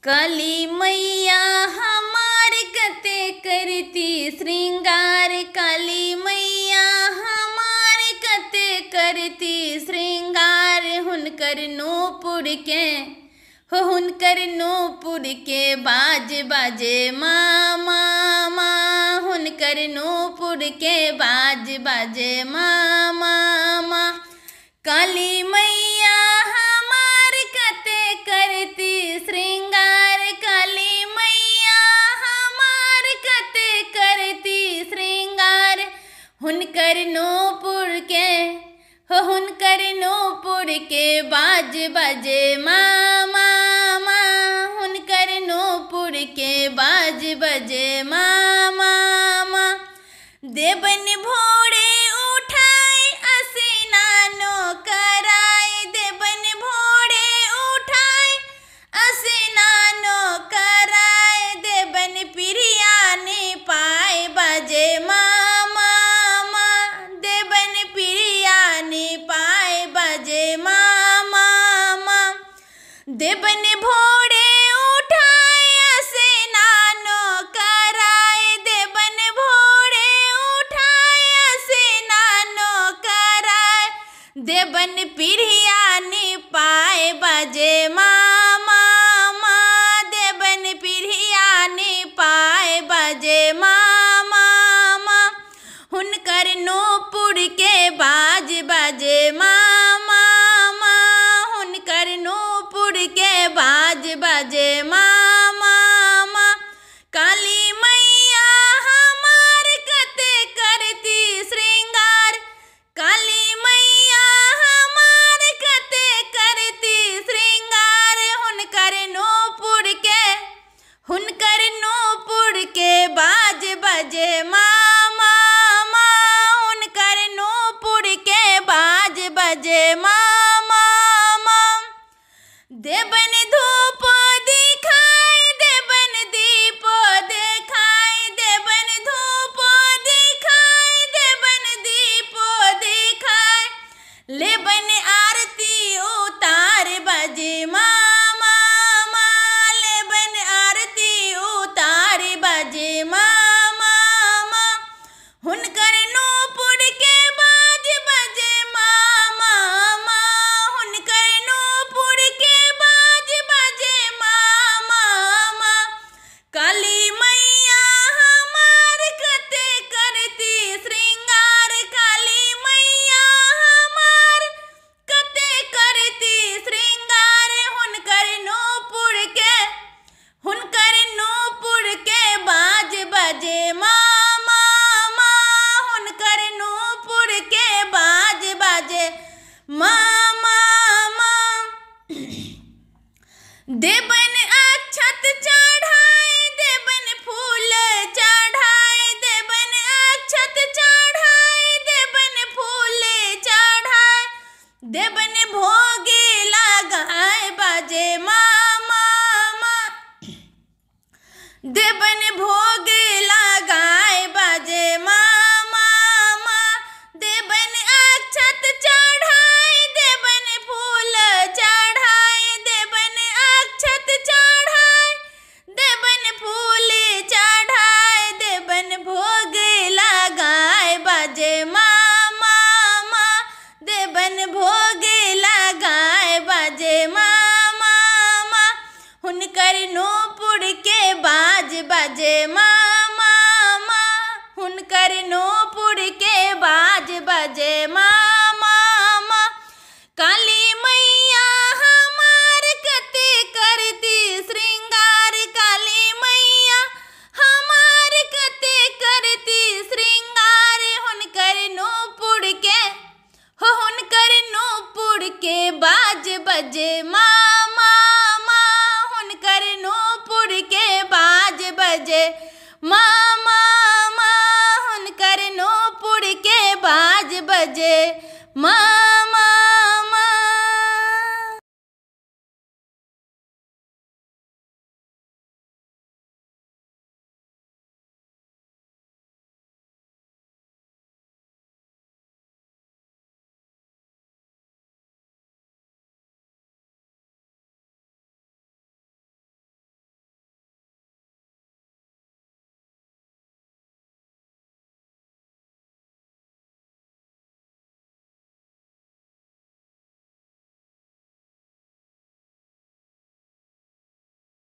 काली मैया हमार कते करती श्रृंगार, काली मैया हमार कते करती श्रृंगार। हुनकर नूपुर के हुनकर नूपुर के बाज बाजे माँ माँ माँ, हुनकर नूपुर के बाज बाजे माँ माँ माँ। काली मैया हमार कते करती श्रृंगार, काली मैया हमार कते करती श्रृंगार। हुनकर नूपुर के बाज बाजे माँ माँ माँ, हुनकर नूपुर के बाज बजे माँ माँ माँ। देवन भोरे उठाए स्नानो कराए, देवन भोरे उठाए स्नानो कराए। देवन प्रिया ने पाए बाजे माँ माँ माँ, देवन प्रिया ने पाए बाजे माँ माँ माँ। देवन भोरे उठाए स्नानो कराए, देवन भोरे उठाए स्नानो कराए। देवन प्रिया ने पाए बाजे माँ माँ माँ, देवन प्रिया ने पाए बाजे माँ माँ माँ। हुनकर नूपुर के बाज बाजे माँ माँ माँ, हुनकर नूपुर के बाज बाजे माँ माँ माँ। काली मैया हमार कते करती श्रृंगार, काली मैया हमार कते करती श्रृंगार। हुनकर नूपुर के बाज बजे माँ माँ माँ, हुनकर नूपुर के बाज बजे माँ माँ माँ। देवन धूप दिखाए, देवन दीप दिखाए, देवन धूप दिखाए, देवन दीप दिखाए। लेवन आरती उतार बजे माँ माँ माँ, लेवन आरती उतार बजे माँ माँ माँ। हुनकर नूपुर के बाज बजे माँ माँ माँ, हुनकर नूपुर के बाज बजे माँ माँ माँ। काली मैया हमार कते करती श्रृंगार, काली मैया हमार कते करती श्रृंगार। हुनकर नूपुर के बाज बजे माँ माँ माँ, हुनकर नूपुर के बाज बजे माँ माँ माँ। देवन